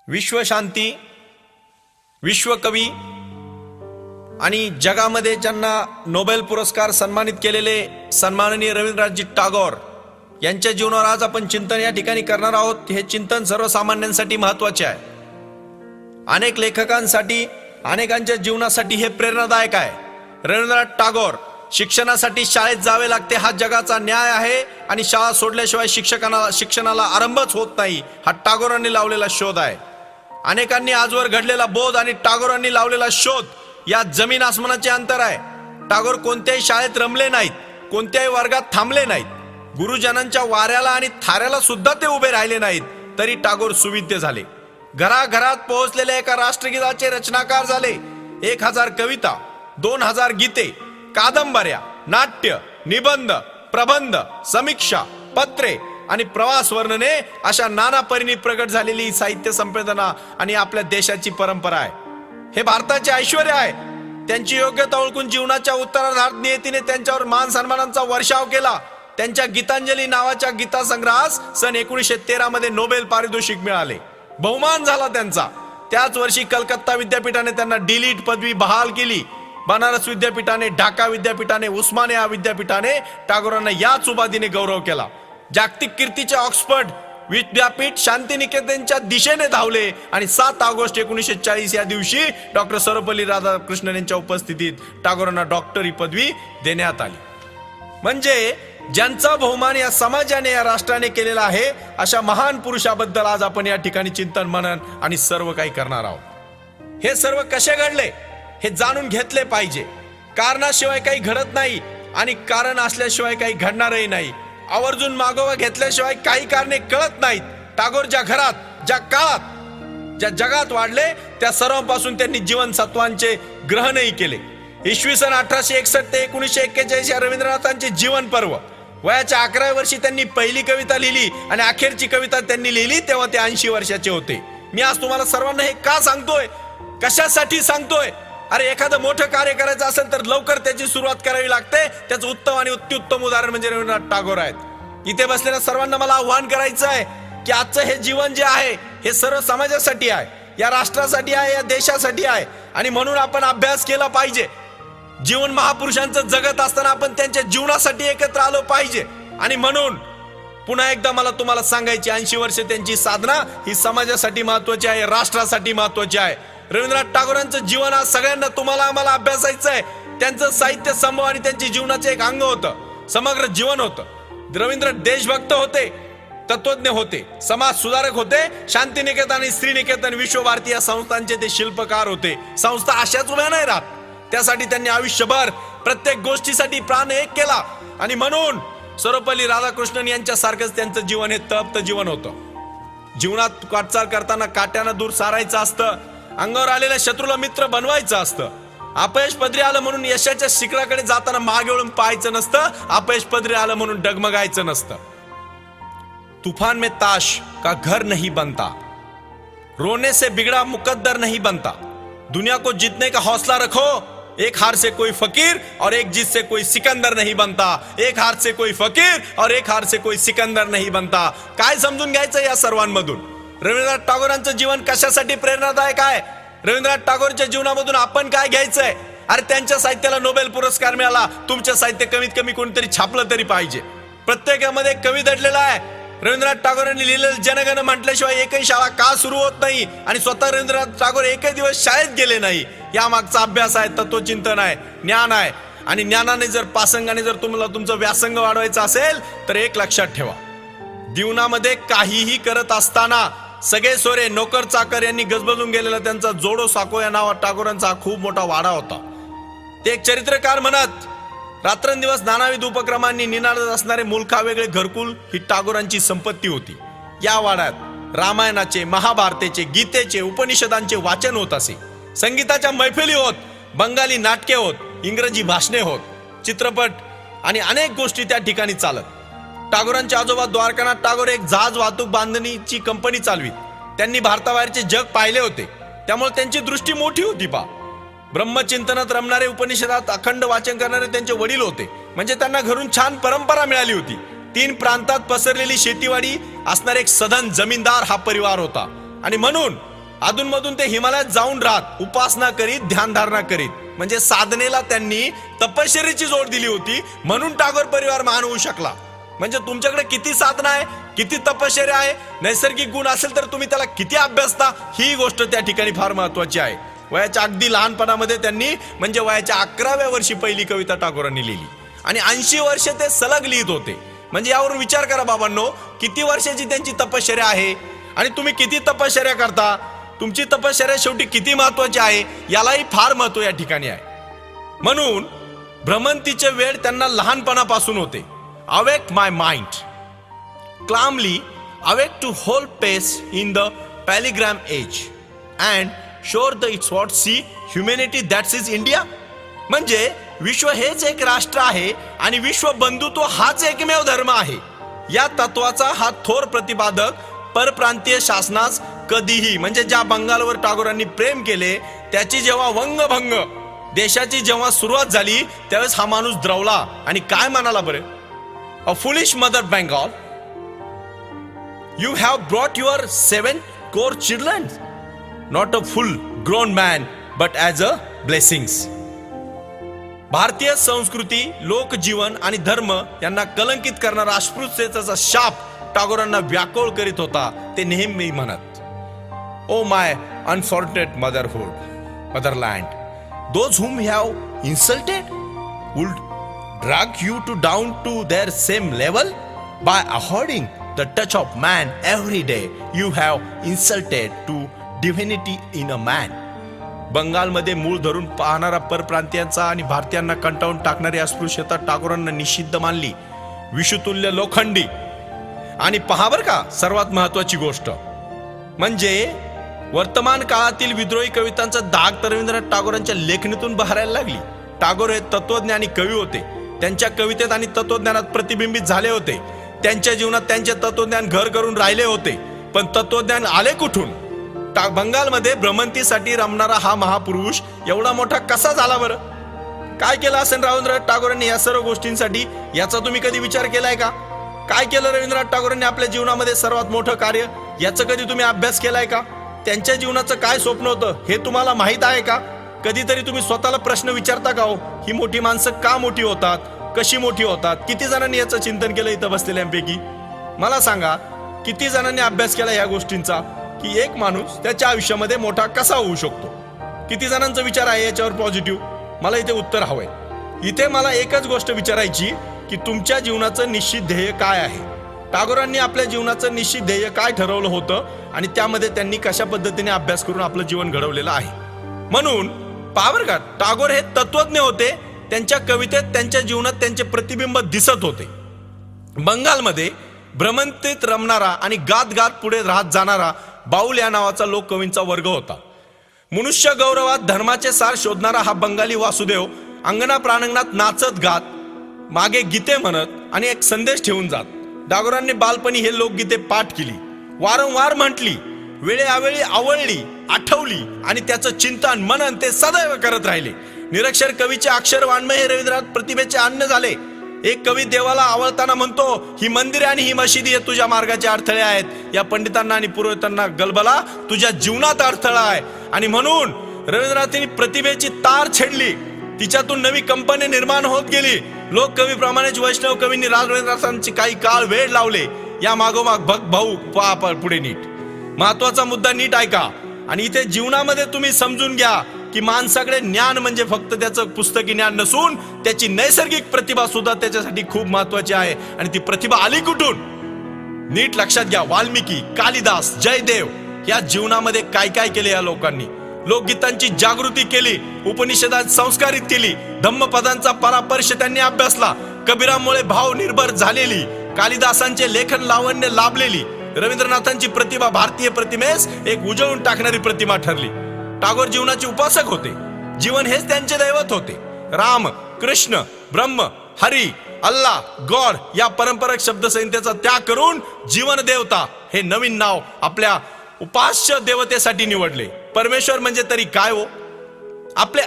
विश्वशांती, विश्वकवी आणि जगामध्ये ज्यांना नोबेल पुरस्कार सन्मानित केलेले सन्माननीय रवींद्रनाथजी टागोर यांच्या जीवनावर आज आपण चिंतन या ठिकाणी करणार आहोत। हे चिंतन सर्वसामान्यांसाठी महत्त्वाचे आहे। अनेक लेखकांसाठी, अनेकांच्या जीवनासाठी हे प्रेरणादायक आहे। रवींद्रनाथ टागोर, शिक्षणासाठी शाळेत जावे लागते हा जगाचा न्याय आहे आणि शाळा सोडल्याशिवाय शिक्षणाला आरंभच होत नाही हा टागोरांनी लावलेला शोध आहे। अनेकांनी आजवर घडलेला बोध आणि टागोरांनी लावलेला शोध या जमीन आसमानाचे अंतर आहे। टागोर कोणत्याही शाळेत रमले नाहीत, कोणत्याही वर्गात थांबले नाहीत, गुरुजनांच्या वाऱ्याला आणि थाऱ्याला सुद्धा ते उभे राहिले नाहीत, तरी टागोर सुविद्य झाले। घराघरात पोहोचलेले एका राष्ट्रगीताचे रचनाकार झाले। 1000 कविता, 2000 गीते, कादंबऱ्या, नाट्य, निबंध, प्रबंध, समीक्षा, पत्रे आणि प्रवास वर्णने अशा नाना परीने प्रगट झालेली साहित्य संपदा आणि आपल्या देशाची परंपरा आहे। हे भारताचे ऐश्वर्य आहे। त्यांची योग्यता ओळखून जीवनाच्या उत्तरार्धात नियतीने त्यांच्यावर मान सन्मानांचा वर्षाव केला। त्यांच्या गीतांजली नावाच्या गीता संग्रहास सन 1913 मध्ये नोबेल पारितोषिक मिळाले, बहुमान झाला त्यांचा। त्याच वर्षी कलकत्ता विद्यापीठाने त्यांना डीलिट पदवी बहाल केली। बनारस विद्यापीठाने, ढाका विद्यापीठाने, उस्मानिया विद्यापीठाने टागोरांना याच उपाधीने गौरव केला। जागतिक कीर्तीचे ऑक्सफर्ड विद्यापीठ शांतिनिकेतनच्या दिशेने धावले आणि 7 ऑगस्ट 1940 या दिवशी डॉक्टर सर्वपल्ली राधाकृष्णन यांच्या उपस्थितीत टागोरांना डॉक्टरी पदवी देण्यात आली। म्हणजे ज्यांचा बहुमान या समाजाने, या राष्ट्राने केलेला आहे, अशा महान पुरुषाबद्दल आज आपण या ठिकाणी चिंतन, मनन आणि सर्व काही करणार आहोत। हे सर्व कसे घडले हे जाणून घेतले पाहिजे। कारणाशिवाय काही घडत नाही आणि कारण असल्याशिवाय काही घडणारही नाही। आवर्जून मागोवा घेतल्याशिवाय काही कारणे कळत नाहीत। टागोर ज्या घरात, ज्या काळात, ज्या जगात वाढले त्या सर्वांपासून त्यांनी जीवनसत्वांचे ग्रहणही केले। इसवी सन 1861 ते 1941 या रवींद्रनाथांचे जीवन पर्व। वयाच्या 11व्या वर्षी त्यांनी पहिली कविता लिहिली आणि अखेरची कविता त्यांनी लिहिली तेव्हा ते 80 वर्षाचे होते। मी आज तुम्हाला सर्वांना हे का सांगतोय, कशासाठी सांगतोय? अरे एखादं मोठं कार्य करायचं असेल तर लवकर त्याची सुरुवात करावी लागते। त्याचं उत्तम आणि अत्युत्तम उदाहरण म्हणजे रवींद्रनाथ टागोर आहेत। इथे बसलेल्या सर्वांना मला आव्हान करायचं आहे की आजचं हे जीवन जे आहे हे सर्व समाजासाठी आहे, या राष्ट्रासाठी आहे, या देशासाठी आहे आणि म्हणून आपण अभ्यास केला पाहिजे। जीवन महापुरुषांचं जगत असताना आपण त्यांच्या जीवनासाठी एकत्र आलो पाहिजे आणि म्हणून पुन्हा एकदा मला तुम्हाला सांगायची, 80 वर्ष त्यांची साधना ही समाजासाठी महत्वाची आहे, राष्ट्रासाठी महत्वाची आहे। रवींद्रनाथ टागोरांचं जीवन आज सगळ्यांना, तुम्हाला आम्हाला अभ्यासायचं आहे। त्यांचं साहित्य समूह आणि त्यांच्या जीवनाचे एक अंग होतं, समग्र जीवन होतं। रवींद्र देशभक्त होते, तत्वज्ञ होते, समाज सुधारक होते। शांतिनिकेतन आणि श्रीनिकेतन विश्वभारती या संस्थांचे ते शिल्पकार होते। संस्था अशाच उभ्या नाही राहत, त्यासाठी त्यांनी आयुष्यभर प्रत्येक गोष्टीसाठी प्राण एक केला आणि म्हणून सर्वपल्ली राधाकृष्णन यांच्या सारखंच त्यांचं जीवन हे तप्त जीवन होतं। जीवनात वाटचाल करताना काट्यानं दूर सारायचं असतं, अंगावर आलेल्या शत्रूला मित्र बनवायचं असतं। अपयश पदरी आलं म्हणून यशाच्या शिखराकडे जाताना मागे वळून पाहायचं नसतं, अपयश पदरी आलं म्हणून डगमगायचं नसतं। तूफान में ताश का घर नहीं बनता, रोने से बिगड़ा मुकद्दर नहीं बनता। दुनिया को जीतने का हौसला रखो, एक हार से कोई फकीर और एक जीत से कोई सिकंदर नहीं बनता। एक हार से कोई फकीर और एक हार से कोई सिकंदर नहीं बनता। काय समजून घ्यायचं या सर्वांमधून? रवींद्रनाथ टागोरांचं जीवन कशासाठी प्रेरणादायक आहे? रवींद्रनाथ टागोरच्या जीवनामधून आपण काय घ्यायचंय? अरे त्यांच्या साहित्याला नोबेल पुरस्कार मिळाला, तुमच्या साहित्य कमीत कमी कोणीतरी छापलं तरी पाहिजे। प्रत्येकामध्ये कवी दडलेला आहे। रवींद्रनाथ टागोरांनी लिहिलेलं जनगण म्हटल्याशिवाय एकही शाळा का सुरू होत नाही आणि स्वतः रवींद्रनाथ टागोर एकही दिवस शाळेत गेले नाही। यामागचा अभ्यास आहे, तत्वचिंतन आहे, ज्ञान आहे आणि ज्ञानाने जर पासंगाने जर तुम्हाला तुमचं व्यासंग वाढवायचं असेल तर एक लक्षात ठेवा, जीवनामध्ये काहीही करत असताना सगळे सोरे नोकर चाकर यांनी गजबजून गेलेला त्यांचा जोडो साको या नावा टागोरांचा हा खूप मोठा वाडा होता। ते एक चरित्रकार म्हणत, रात्रंदिवस नानाविध उपक्रमांनी निनादत असणारे मुलखा वेगळे घरकुल ही टागोरांची संपत्ती होती। या वाड्यात रामायणाचे, महाभारताचे, गीतेचे, उपनिषदांचे वाचन होत असे। संगीताच्या मैफिली होत, बंगाली नाटके होत, इंग्रजी भाषणे होत, चित्रपट आणि अनेक गोष्टी त्या ठिकाणी चालत। टागोरांचे आजोबा द्वारकानाथ टागोर एक जहाज वाहतूक बांधणीची कंपनी चालवीत। त्यांनी भारताबाहेरचे जग पाहिले होते, त्यामुळे त्यांची दृष्टी मोठी होती। ब्रह्मचिंतनात रमणारे, उपनिषदात अखंड वाचन करणारे त्यांचे वडील होते, म्हणजे त्यांना घरून छान परंपरा मिळाली होती। 3 प्रांतात पसरलेली शेतीवाडी असणारे एक सधन जमीनदार हा परिवार होता आणि म्हणून अधूनमधून ते हिमालयात जाऊन राहत, उपासना करीत, ध्यानधारणा करीत. म्हणजे साधनेला त्यांनी तपश्चर्येची जोड दिली होती, म्हणून टागोर परिवार महान होऊ शकला. म्हणजे तुमच्याकडे किती साधना आहे, किती तपश्चर्या आहे, नैसर्गिक गुण असेल तर तुम्ही त्याला किती अभ्यासता, ही गोष्ट त्या ठिकाणी फार महत्वाची आहे. वयाच्या अगदी लहानपणामध्ये त्यांनी म्हणजे वयाच्या 11व्या वर्षी पहिली कविता टागोरांनी लिहिली आणि 80 वर्ष ते सलग लिहित होते. म्हणजे यावरून विचार करा बाबांनो, किती वर्षाची त्यांची तपश्चर्या आहे आणि तुम्ही किती तपश्चर्या करता. तुमची तपश्चर्या शेवटी किती महत्वाची आहे यालाही फार महत्व या ठिकाणी आहे. म्हणून भ्रमंतीचे वेळ त्यांना लहानपणापासून होते. Awake my mind calmly awake to hold pace in the pilgrim age and shore the it's what see humanity that's is India. म्हणजे विश्व हेच एक राष्ट्र आहे आणि विश्व बंधुत्व हाच एकमेव धर्म आहे. या तत्वाचा हा थोर प्रतिपादक परप्रांतीय शासनास कधीही म्हणजे ज्या बंगालवर टागोरांनी प्रेम केले त्याची जेव्हा वंगभंग देशाची जेव्हा सुरुवात झाली त्यावेळेस हा माणूस द्रवला आणि काय म्हणाला बरे, a foolish mother Bengal, you have brought your 7 core children, not a full grown man but as a blessings. भारतीय संस्कृती, लोकजीवन आणि धर्म यांना कलंकित करणारा अस्पृश्यतेचा शाप टागोरांना व्याकुळ करीत होता. ते नेहमी म्हणत, O my unfortunate motherland, those whom you have insulted would drag you to down to their same level by avoiding the touch of man every day. You have insulted to divinity in a man. बंगालमध्ये मूळ धरून पाहणारा परप्रांतीयांचा आणि भारतीयांना कंटाळून टाकणारी अस्पृश्यता टागोरांना निषिद्ध मानली. विषुतुल्य लोखंडी. आणि पहा बर का, सर्वात महत्वाची गोष्ट म्हणजे वर्तमान काळातील विद्रोही कवितांचा दाग रवींद्रनाथ टागोरांच्या लेखणीतून बहरायला लागली. टागोर हे तत्वज्ञानी कवी होते. त्यांच्या कवितेत आणि तत्वज्ञानात प्रतिबिंबित झाले होते. त्यांच्या जीवनात त्यांचे तत्वज्ञान घर करून राहिले होते. पण तत्वज्ञान आले कुठून? बंगालमध्ये भ्रमंतीसाठी रमणारा हा महापुरुष एवढा मोठा कसा झाला बरं? काय केलं असेल रवींद्रनाथ टागोरांनी या सर्व गोष्टींसाठी? याचा तुम्ही कधी विचार केलाय का? काय केलं रवींद्रनाथ टागोरांनी आपल्या जीवनामध्ये सर्वात मोठं कार्य? याचा कधी तुम्ही अभ्यास केलाय का? त्यांच्या जीवनाचं काय स्वप्न होतं हे तुम्हाला माहित आहे का? कधीतरी तुम्ही स्वतःला प्रश्न विचारता का हो, ही मोठी माणसं का मोठी होतात, कशी मोठी होतात? किती जणांनी याचं चिंतन केलं इथं बसलेल्यांपैकी? मला सांगा, किती जणांनी अभ्यास केला या गोष्टींचा की एक माणूस त्याच्या आयुष्यामध्ये मोठा कसा होऊ शकतो? किती जणांचा विचार आहे याच्यावर पॉझिटिव्ह? मला इथे उत्तर हवंय. इथे मला एकच गोष्ट विचारायची की तुमच्या जीवनाचं निश्चित ध्येय काय आहे? टागोरांनी आपल्या जीवनाचं निश्चित ध्येय काय ठरवलं होतं आणि त्यामध्ये त्यांनी कशा पद्धतीने अभ्यास करून आपलं जीवन घडवलेलं आहे? म्हणून पावर का, टागोर हे तत्वज्ञ होते. त्यांच्या कवितेत त्यांच्या जीवनात त्यांचे प्रतिबिंब दिसत होते. बंगालमध्ये भ्रमंतीत रमणारा आणि गात गात पुढे राहत जाणारा बाऊल या नावाचा लोककवींचा वर्ग होता. मनुष्य गौरवात धर्माचे सार शोधणारा हा बंगाली वासुदेव अंगणा प्रांगणात नाचत गात, मागे गीते म्हणत आणि एक संदेश ठेवून जात. टागोरांनी बालपणी हे लोकगीते पाठ केली, वारंवार म्हटली, वेळेअवेळी आवडली, आठवली आणि त्याचं चिंतन मनन ते सदैव करत राहिले. निरक्षर कवीचे अक्षर वाङ्मय हे रवींद्रनाथ प्रतिभेचे अन्न झाले. एक कवी देवाला आवळताना म्हणतो, ही मंदिरे आणि ही मशिदी हे तुझ्या मार्गाचे अडथळे आहेत. या पंडितांना आणि पुरोहितांना गलबला तुझ्या जीवनात अडथळा आहे. आणि म्हणून रवींद्रनाथांनी प्रतिभेची तार छेडली, तिच्यातून नवी कंपनी निर्माण होत गेली. लोककवीप्रमाणेच वैष्णव कवींनी रवींद्रनाथांची काही काळ वेळ लावले. या मागोमाग भग भाऊ पहा पुढे नीट. महत्वाचा मुद्दा नीट ऐका आणि इथे जीवनामध्ये तुम्ही समजून घ्या की माणसाकडे ज्ञान म्हणजे फक्त त्याचं पुस्तकी ज्ञान नसून त्याची नैसर्गिक प्रतिभा सुद्धा त्याच्यासाठी खूप महत्वाची आहे. आणि ती प्रतिभा आली कुठून? नीट लक्षात घ्या. वाल्मिकी, कालिदास, जयदेव या जीवनामध्ये काय काय केले या लोकांनी? लोकगीतांची जागृती केली, उपनिषदात संस्कारित केली, धम्मपदांचा परापर्श त्यांनी अभ्यासला, कबीरामुळे भाव निर्भर झालेली, कालिदासांचे लेखन लावण्य लाभलेली, रवींद्रनाथांची प्रतिभा भारतीय प्रतिमेस एक उजळून टाकणारी प्रतिमा ठरली. टागोर जीवनाचे उपासक होते. जीवन हेच त्यांचे दैवत होते. राम, कृष्ण, ब्रह्म, हरी, अल्लाह, गॉड या पारंपरिक शब्दसंहितेचा त्याग करून जीवन देवता हे नवीन नाव आपल्या उपास्य देवतेसाठी निवडले. परमेश्वर म्हणजे तरी काय हो? आपले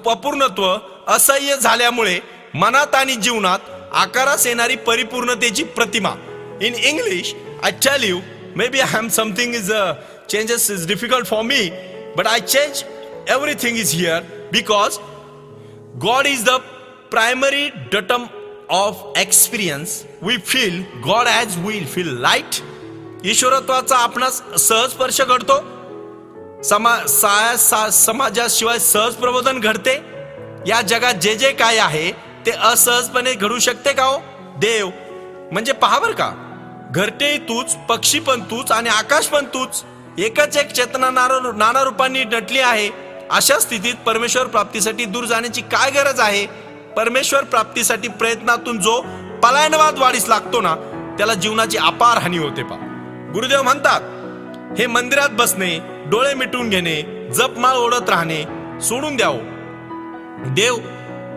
अपूर्णत्व असह्य झाल्यामुळे मनात आणि जीवनात आकारास येणारी परिपूर्णतेची प्रतिमा. In English I tell you, maybe I am something is changes is difficult for me, but I change everything is here because God is the primary datum of experience. We feel God as we feel light. ईश्वरत्वाचा आपणास सहज स्पर्श घडतो. समाजाशिवाय सहज प्रबोधन घडते. या जगात जे जे काय आहे ते असहजपणे घडू शकते का हो? देव म्हणजे पहा बर का, घरटे तूच, पक्षी पण तूच आणि आकाश पण तूच, एकच एक चेतना नाना रूपांनी नटली आहे. अशा स्थितीत परमेश्वर प्राप्तीसाठी दूर जाण्याची काय गरज आहे? परमेश्वर प्राप्तीसाठी प्रयत्नातून जो पलायनवाद वाढीस लागतो ना, त्याला जीवनाची अपार हानी होते. पा गुरुदेव म्हणतात, हे मंदिरात बसणे, डोळे मिटून घेणे, जपमाळ ओढत राहणे सोडून द्यावं. देव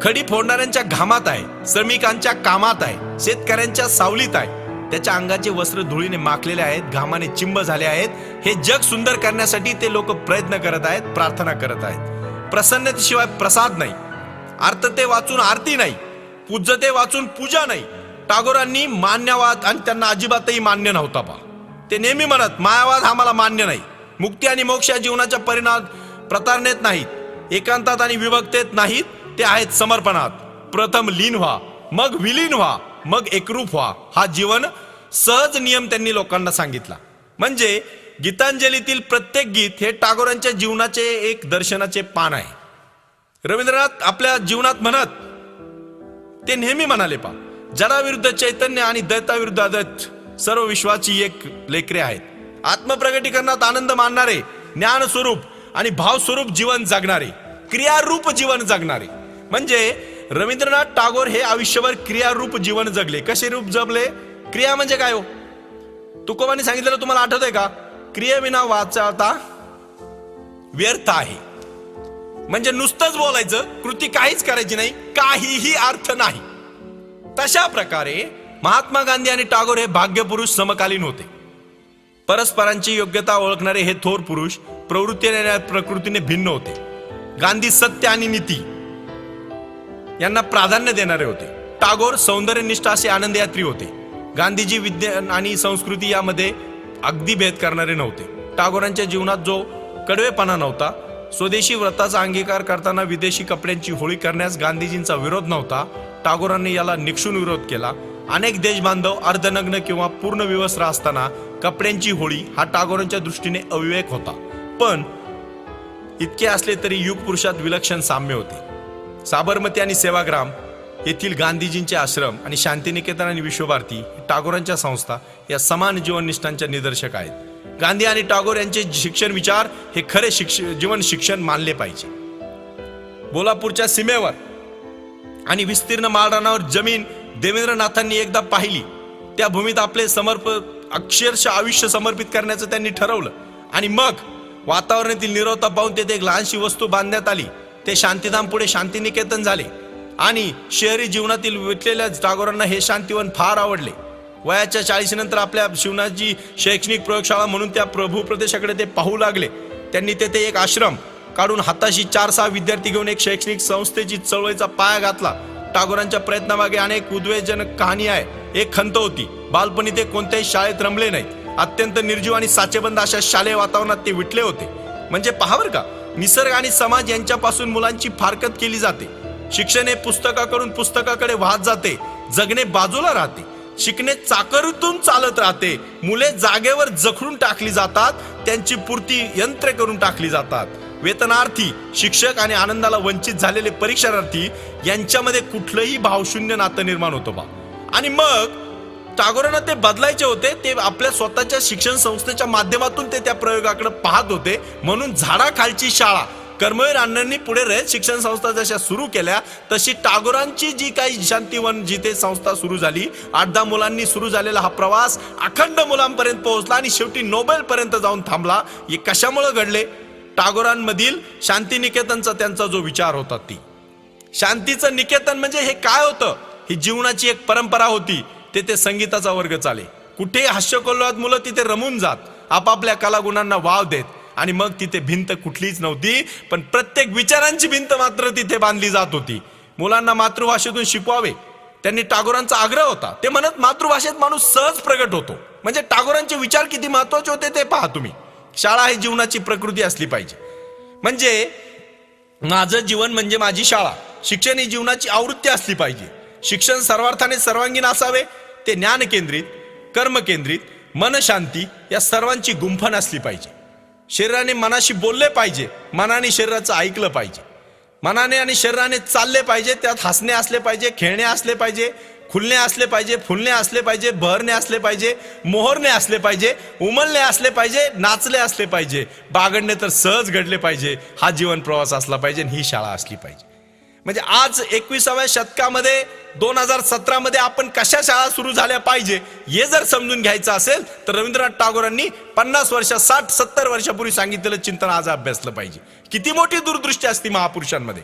खडी फोडणाऱ्यांच्या घामात आहे, श्रमिकांच्या कामात आहे, शेतकऱ्यांच्या सावलीत आहे. त्याच्या अंगाचे वस्त्र धुळीने माखलेले आहेत, घामाने चिंब झाले आहेत. हे जग सुंदर करण्यासाठी ते लोक प्रयत्न करत आहेत, प्रार्थना करत आहेत. प्रसन्नतेशिवाय प्रसाद नाही, आर्तते वाचून आरती नाही, पूज्यते वाचून पूजा नाही. टागोरांनी मान्यवाद आणि त्यांना अजिबातही मान्य नव्हता. पा ते नेहमी म्हणत, मायावाद हा मला मान्य नाही. मुक्ती आणि मोक्ष या जीवनाच्या परिणाम प्रतारणेत नाहीत, एकांतात आणि विभक्तेत नाहीत, ते आहेत समर्पणात. प्रथम लीन व्हा, मग विलीन व्हा, मग एकरूप व्हा. हा जीवन सहज नियम त्यांनी लोकांना सांगितला. म्हणजे गीतांजलीतील प्रत्येक गीत हे टागोरांच्या जीवनाचे एक दर्शनाचे पान आहे. रवींद्रनाथ आपल्या जीवनात म्हणत, ते नेहमी म्हणाले, पा जडाविरुद्ध चैतन्य आणि दैताविरुद्ध अद्वैत सर्व विश्वाची एक लेकरे आहेत. आत्मप्रगटीकरणात आनंद मानणारे, ज्ञान स्वरूप आणि भाव स्वरूप जीवन जगणारे, क्रियारूप जीवन जगणारे. म्हणजे रवींद्रनाथ टागोर हे आयुष्यभर क्रियारूप जीवन जगले. कसे रूप जगले? क्रिया म्हणजे काय हो? तुकोबांनी सांगितलेलं तुम्हाला आठवतंय का? क्रियेविना वाचाता व्यर्थ आहे. म्हणजे नुसतंच बोलायचं, कृती काहीच करायची नाही, काहीही अर्थ नाही. तशा प्रकारे महात्मा गांधी आणि टागोर हे भाग्यपुरुष समकालीन होते. परस्परांची योग्यता ओळखणारे हे थोर पुरुष प्रवृत्तीने आणि प्रकृतीने भिन्न होते. गांधी सत्य आणि नीती यांना प्राधान्य देणारे होते. टागोर सौंदर्यनिष्ठ असे आनंदयात्री होते. गांधीजी विज्ञान आणि संस्कृती यामध्ये अगदी भेद करणारे नव्हते. टागोरांच्या जीवनात जो कडवेपणा नव्हता, स्वदेशी व्रताचा अंगीकार करताना विदेशी कपड्यांची होळी करण्यास गांधीजींचा विरोध नव्हता. टागोरांनी याला निक्षून विरोध केला. अनेक देशबांधव अर्धनग्न किंवा पूर्ण विवस्त्र असताना कपड्यांची होळी हा टागोरांच्या दृष्टीने अविवेक होता. पण इतके असले तरी युग पुरुषात विलक्षण साम्य होते. साबरमती आणि सेवाग्राम येथील गांधीजींचे आश्रम आणि शांतिनिकेतन आणि विश्वभारती टागोरांच्या संस्था या समान जीवननिष्ठांच्या निदर्शक आहेत. गांधी आणि टागोर यांचे शिक्षण विचार हे खरे जीवन शिक्षण मानले पाहिजे. बोलापूरच्या सीमेवर आणि विस्तीर्ण माळरानावर जमीन देवेंद्रनाथांनी एकदा पाहिली. त्या भूमीत आपले अक्षरशः आयुष्य समर्पित करण्याचं त्यांनी ठरवलं. आणि मग वातावरणातील निरवता पाहून तेथे एक लहानशी वस्तू बांधण्यात आली. ते शांतीधाम पुढे शांतिनिकेतन झाले. आणि शहरी जीवनातील विटलेल्या टागोरांना हे शांतिवन फार आवडले. वयाच्या 40 नंतर आपल्या जीवनाची शैक्षणिक प्रयोगशाळा म्हणून त्या प्रभू प्रदेशाकडे ते पाहू लागले. त्यांनी तेथे एक आश्रम काढून हाताशी 4-6 विद्यार्थी घेऊन एक शैक्षणिक संस्थेची चळवळीचा पाया घातला. टागोरांच्या प्रयत्नामागे अनेक उद्वेगजनक कहाणी आहे. एक खंत होती. बालपणी ते कोणत्याही शाळेत रमले नाहीत. अत्यंत निर्जीव आणि साचेबंद अशा शालेय वातावरणात ते विटले होते. म्हणजे पहावर का, निसर्ग आणि समाज यांच्यापासून मुलांची फारकत केली जाते. शिक्षण हे पुस्तकाकडून पुस्तकाकडे वाहत जाते. जगणे बाजूला राहते. शिकणे चाकरीतून चालत राहते. मुले जागेवर जखडून टाकली जातात. त्यांची पूर्ती यंत्रे करून टाकली जातात. वेतनार्थी, शिक्षक आणि आनंदाला वंचित झालेले परीक्षार्थी यांच्यामध्ये कुठलंही भावशून्य नातं निर्माण होतं बा. आणि मग टागोरांना ते बदलायचे होते. ते आपल्या स्वतःच्या शिक्षण संस्थेच्या माध्यमातून ते त्या प्रयोगाकडे पाहत होते. म्हणून झाडाखालची शाळा कर्मवीर अण्णांनी पुढे रयत शिक्षण संस्था जशा सुरू केल्या, तशी टागोरांची जी काही शांतीवन जिथे संस्था सुरू झाली, 8-10 मुलांनी सुरू झालेला हा प्रवास अखंड मुलांपर्यंत पोहोचला आणि शेवटी नोबेल पर्यंत जाऊन थांबला. हे कशामुळे घडले? टागोरांमधील शांतिनिकेतनचा त्यांचा जो विचार होता, ती शांतीचं निकेतन म्हणजे हे काय होतं? ही जीवनाची एक परंपरा होती. तेथे संगीताचा वर्ग चाले. कुठे हास्यकल्लोळात मुलं तिथे रमून जात, आपापल्या कलागुणांना वाव देत. आणि मग तिथे भिंत कुठलीच नव्हती, पण प्रत्येक विचारांची भिंत मात्र तिथे बांधली जात होती. मुलांना मातृभाषेतून शिकवावे त्यांनी टागोरांचा आग्रह होता. ते म्हणत मातृभाषेत माणूस सहज प्रगट होतो. म्हणजे टागोरांचे विचार किती महत्वाचे होते ते पहा तुम्ही. शाळा ही जीवनाची प्रकृती असली पाहिजे. म्हणजे माझं जीवन म्हणजे माझी शाळा. शिक्षण ही जीवनाची आवृत्ती असली पाहिजे. शिक्षण सर्वार्थाने सर्वांगीण असावे. ते ज्ञान केंद्रित, कर्म केंद्रित, मनशांती या सर्वांची गुंफण असली पाहिजे. शरीराने मनाशी बोलले पाहिजे, मनाने शरीराचं ऐकलं पाहिजे. मनाने आणि शरीराने चालले पाहिजे. त्यात हसणे असले पाहिजे, खेळणे असले पाहिजे, खुलणे असले पाहिजे, फुलणे असले पाहिजे, बहरणे असले पाहिजे, मोहरणे असले पाहिजे, उमलणे असले पाहिजे, नाचले असले पाहिजे, बागडणे तर सहज घडले पाहिजे. हा जीवन प्रवास असला पाहिजे आणि ही शाळा असली पाहिजे. म्हणजे आज 21व्या शतकामध्ये 2017 मध्ये आपण कशा शाळा सुरू झाल्या पाहिजे हे जर समजून घ्यायचं असेल तर रवींद्रनाथ टागोरांनी 50 वर्ष 60-70 वर्षापूर्वी सांगितलेलं चिंतन आज अभ्यासलं पाहिजे. किती मोठी दूरदृष्टी असती महापुरुषांमध्ये.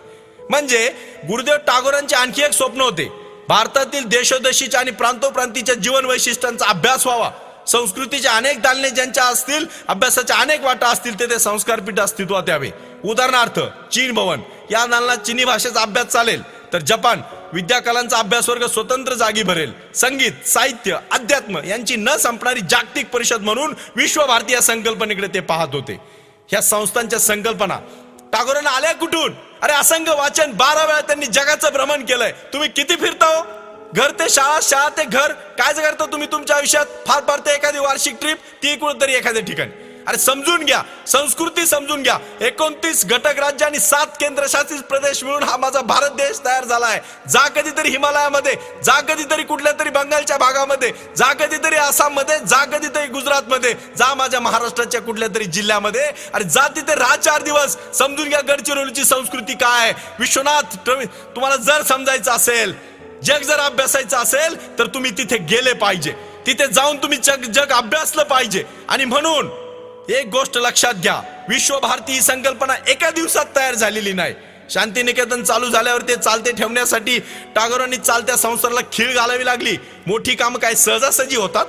म्हणजे गुरुदेव टागोरांचे आणखी एक स्वप्न होते. भारतातील देशोदेशीच्या आणि प्रांतोप्रांतीच्या जीवन वैशिष्ट्यांचा अभ्यास व्हावा. संस्कृतीचे अनेक दालने ज्यांच्या असतील, अभ्यासाच्या अनेक वाटा असतील, ते संस्कारपीठ अस्तित्वात यावे. उदाहरणार्थ चीन भवन या दालनात चीनी भाषेचा अभ्यास चालेल, तर जपान विद्याकलांचा अभ्यास वर्ग स्वतंत्र जागी भरेल. संगीत, साहित्य, अध्यात्म यांची न संपणारी जागतिक परिषद म्हणून विश्व भारती या संकल्पनेकडे ते पाहत होते. ह्या संस्थांच्या संकल्पना टागोरांना आल्या कुठून? अरे असंख्य वाचन, 12 वेळा त्यांनी जगाचं भ्रमण केलंय. तुम्ही किती फिरता हो? घर ते शाळा, शाळा ते घर. काय करता तुम्ही तुमच्या आयुष्यात? फार फार ते एखादी वार्षिक ट्रिप, ती कुठेतरी एखाद्या ठिकाणी. अरे समजून घ्या, संस्कृती समजून घ्या. 29 घटक राज्य आणि 7 केंद्रशासित प्रदेश मिळून हा माझा भारत देश तयार झाला आहे. जा कधीतरी हिमालयामध्ये, जा कधीतरी कुठल्या तरी बंगालच्या भागामध्ये, जा कधीतरी आसाममध्ये, जा कधीतरी गुजरातमध्ये, जा माझ्या महाराष्ट्राच्या कुठल्या तरी जिल्ह्यामध्ये. अरे जा तिथे राहा 4 दिवस, समजून घ्या गडचिरोलीची संस्कृती काय. विश्वनाथ, तुम्हाला जर समजायचं असेल, जग जर अभ्यासायचं असेल तर तुम्ही तिथे गेले पाहिजे. तिथे जाऊन तुम्ही जग अभ्यासलं पाहिजे. आणि म्हणून एक गोष्ट लक्षात घ्या, विश्व भारती ही संकल्पना एका दिवसात तयार झालेली नाही. शांतिनिकेतन चालू झाल्यावर ते चालते ठेवण्यासाठी टागोरांनी चालत्या संसाराला खीळ घालावी लागली. मोठी कामं काय सहजासहजी होतात?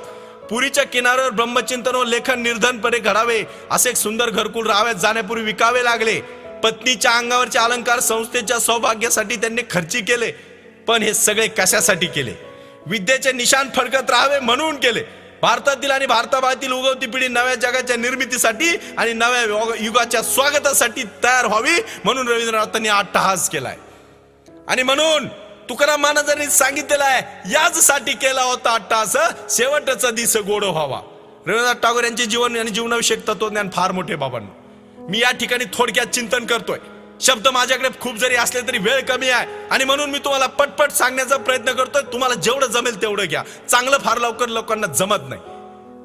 पुरीच्या किनाऱ्यावर ब्रह्मचिंतन व लेखन निर्धनपणे घडावे, असे एक सुंदर घरकुल राहाव्यात जाण्यापूर्वी विकावे लागले. पत्नीच्या अंगावरचे अलंकार संस्थेच्या सौभाग्यासाठी त्यांनी खर्ची केले. पण हे सगळे कशासाठी केले? विद्येचे निशाण फडकत राहावे म्हणून केले. भारतातील आणि भारताबाहेरील उगवती पिढी नव्या जगाच्या निर्मितीसाठी आणि नव्या युगाच्या स्वागतासाठी तयार व्हावी म्हणून रवींद्रनाथांनी अट्टहास केलाय. आणि म्हणून तुकाराम महाराजांनी सांगितलेलं आहे, याचसाठी केला होता अट्टहास, शेवटचा दिस गोड व्हावा. रवींद्रनाथ टागोर यांचे जीवन आणि जीवनाविषयक तत्वज्ञान फार मोठे बाबांनो. मी या ठिकाणी थोडक्यात चिंतन करतोय. शब्द माझ्याकडे खूप जरी असले तरी वेळ कमी आहे आणि म्हणून मी तुम्हाला पटपट सांगण्याचा प्रयत्न करतोय. तुम्हाला जेवढं जमेल तेवढं घ्या. चांगलं फार लवकर लोकांना जमत नाही.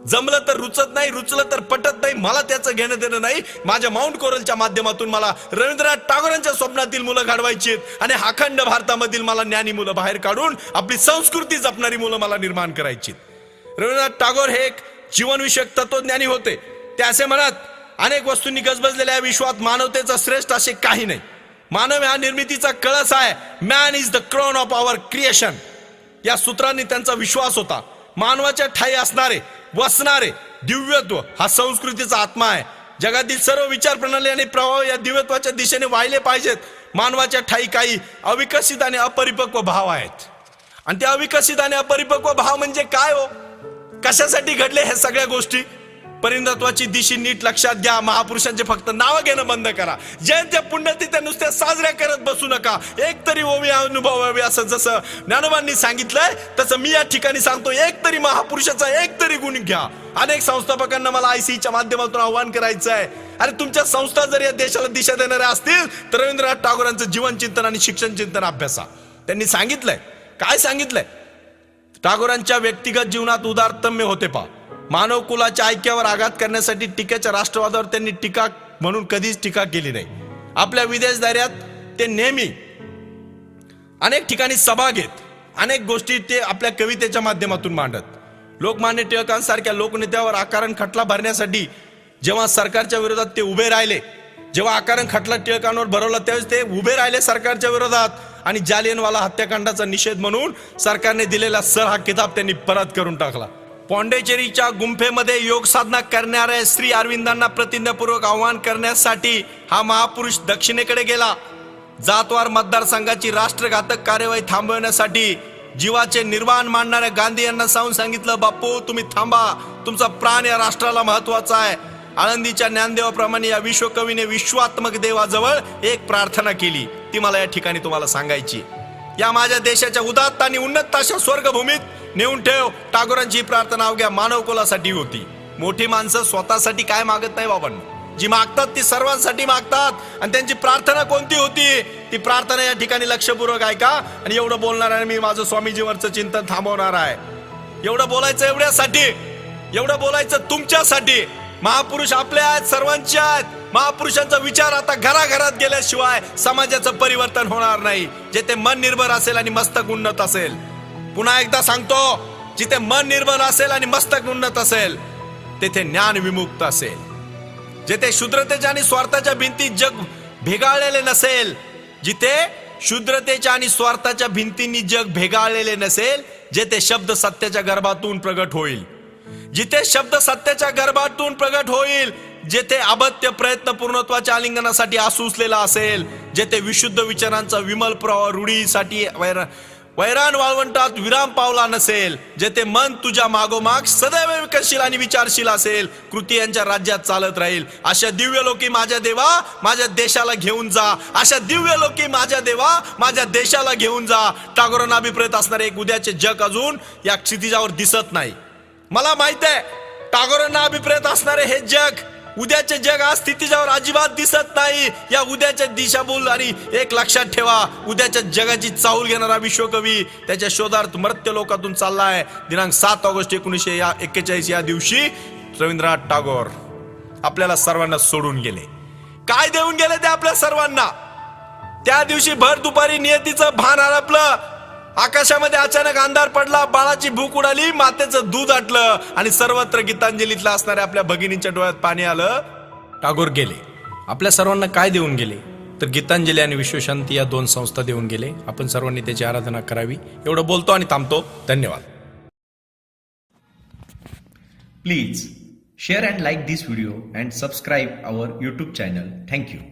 जमलं तर रुचत नाही, रुचलं तर पटत नाही. मला त्याचं घेणं देणं नाही. माझ्या माउंट कोरलच्या माध्यमातून मला रवींद्रनाथ टागोरांच्या स्वप्नातील मुलं घडवायची आहेत आणि अखंड भारतामधील मला ज्ञानी मुलं बाहेर काढून आपली संस्कृती जपणारी मुलं मला निर्माण करायची. रवींद्रनाथ टागोर हे एक जीवनविषयक तत्वज्ञानी होते. ते असे म्हणत, अनेक वस्तूंनी गजबजलेल्या विश्वात मानवतेचा श्रेष्ठ असे काही नाही. मानव हा निर्मितीचा कळस आहे. Man is the crown of our creation. या सूत्रांनी त्यांचा विश्वास होता. मानवाच्या ठाई असणारे, वसणारे दिव्यत्व हा संस्कृतीचा आत्मा आहे. जगातील सर्व विचार प्रणाली आणि प्रभाव या दिव्यत्वाच्या दिशेने वाहिले पाहिजेत. मानवाच्या ठाई काही अविकसित आणि अपरिपक्व भाव आहेत. आणि ते अविकसित आणि अपरिपक्व भाव म्हणजे काय हो? कशासाठी घडले हे सगळ्या गोष्टी? परिणतत्वाची दिशा नीट लक्षात घ्या. महापुरुषांचे फक्त नाव घेणं बंद करा. जयंत्या पुण्यतिथ्या नुसत्या साजऱ्या करत बसू नका. एक तरी ओवी अनुभवावी, असं जसं ज्ञानोबांनी सांगितलंय तसं मी या ठिकाणी सांगतो, एक तरी महापुरुषाचा एक तरी गुण घ्या. अनेक संस्थापकांना मला आयसीच्या माध्यमातून आव्हान करायचं आहे. अरे तुमच्या संस्था जर या देशाला दिशा देणाऱ्या असतील तर रवींद्रनाथ टागोरांचं जीवन चिंतन आणि शिक्षण चिंतन अभ्यासा. त्यांनी सांगितलंय, काय सांगितलंय? टागोरांच्या व्यक्तिगत जीवनात उदारतम्य होते पहा. मानव कुलाच्या ऐक्यावर आघात करण्यासाठी टीकेच्या राष्ट्रवादावर त्यांनी टीका म्हणून कधीच टीका केली नाही. आपल्या विदेश दौऱ्यात ते नेहमी अनेक ठिकाणी सभा घेत, अनेक गोष्टी ते आपल्या कवितेच्या माध्यमातून मांडत. लोकमान्य टिळकांसारख्या लोकनेत्यावर आकारण खटला भरण्यासाठी जेव्हा सरकारच्या विरोधात ते उभे राहिले, जेव्हा आकारण खटला टिळकांवर भरवला त्यावेळेस ते उभे राहिले सरकारच्या विरोधात. आणि जालियनवाला हत्याकांडाचा निषेध म्हणून सरकारने दिलेला सर हा किताब त्यांनी परत करून टाकला. पॉंडेचेरीच्या गुंफेमध्ये योग साधना करणाऱ्या श्री अरविंदांना प्रतिज्ञापूर्वक आवाहन करण्यासाठी हा महापुरुष दक्षिणेकडे गेला. जातवार मतदारसंघाची राष्ट्रघातक कार्यवाही थांबवण्यासाठी जीवाचे निर्वाण मांडणाऱ्या गांधी यांना सांगून सांगितलं, बापू तुम्ही थांबा, तुमचा प्राण या राष्ट्राला महत्वाचा आहे. आळंदीच्या ज्ञानदेवाप्रमाणे या विश्वकवीने विश्वात्मक देवाजवळ एक प्रार्थना केली, ती मला या ठिकाणी तुम्हाला सांगायची. या माझ्या देशाच्या उदात्त आणि उन्नत अशा स्वर्गभूमीत नेऊन ठेव. टागोरांची ही प्रार्थना अवघ्या मानवकुलासाठी होती. मोठी माणसं स्वतःसाठी काय मागत नाही बाबांनो, जी मागतात ती सर्वांसाठी मागतात. आणि त्यांची प्रार्थना कोणती होती, ती प्रार्थना या ठिकाणी लक्षपूर्वक ऐका. आणि एवढं बोलणार आहे मी, माझं स्वामीजीवरचं चिंतन थांबवणार आहे. एवढं बोलायचं एवढ्यासाठी, एवढं बोलायचं तुमच्यासाठी. महापुरुष आपले आहेत, सर्वांचे आहेत. महापुरुषांचा विचार आता घराघरात गेल्याशिवाय समाजाचं परिवर्तन होणार नाही. जेथे मन निर्भर असेल आणि मस्तक उन्नत असेल, पुन्हा एकदा सांगतो, जिथे मन निर्भर असेल आणि मस्तक उन्नत असेल तेथे ज्ञान विमुक्त असेल. जेथे शुद्रतेच्या आणि स्वार्थाच्या भिंती जग भेगाळलेले नसेल, जिथे शुद्रतेच्या आणि स्वार्थाच्या भिंतींनी जग भेगाळलेले नसेल, जेथे शब्द सत्याच्या गर्भातून प्रगट होईल, जिथे शब्द सत्याच्या गर्भातून प्रगट होईल, जेथे अबत्य प्रयत्न पूर्णत्वाच्या आलिंगनासाठी आसुसलेला असेल, जेथे विशुद्ध विचारांचा विमल प्रवाह रूढीसाठी वैरान वाळवंटात विराम पावला नसेल, जेथे मन तुझ्या मागोमाग सदैव विकसशील आणि विचारशील असेल, कृती यांच्या राज्यात चालत राहील. अशा दिव्य लोकी माझ्या देवा माझ्या देशाला घेऊन जा. अशा दिव्य लोकी माझ्या देवा माझ्या देशाला घेऊन जा. टागोरांना अभिप्रेत असणारे एक उद्याचे जग अजून या क्षितिजावर दिसत नाही. मला माहित आहे, टागोरांना अभिप्रेत असणारे हे जग, उद्याचे जग आज स्थितीजावर अजिबात दिसत नाही. या उद्याच्या दिशाभूल आणि एक लक्षात ठेवा, उद्याच्या जगाची चाहूल घेणारा विश्वकवी त्याच्या शोधार्थ मर्त्य लोकातून चाललाय. दिनांक 7 ऑगस्ट 1941 या दिवशी रवींद्रनाथ टागोर आपल्याला सर्वांना सोडून गेले. काय देऊन गेले ते आपल्या सर्वांना? त्या दिवशी भर दुपारी नियतीचं भान हरपलं. आकाशामध्ये अचानक अंधार पडला, बाळाची भूक उडाली, मातेचं दूध आटलं आणि सर्वत्र गीतांजलीतला असणाऱ्या आपल्या भगिनींच्या डोळ्यात पाणी आलं. टागोर गेले. आपल्या सर्वांना काय देऊन गेले? तर गीतांजली आणि विश्वशांती या 2 संस्था देऊन गेले. आपण सर्वांनी त्याची आराधना करावी. एवढं बोलतो आणि थांबतो. धन्यवाद. Please share and like this video and subscribe our YouTube channel. Thank you.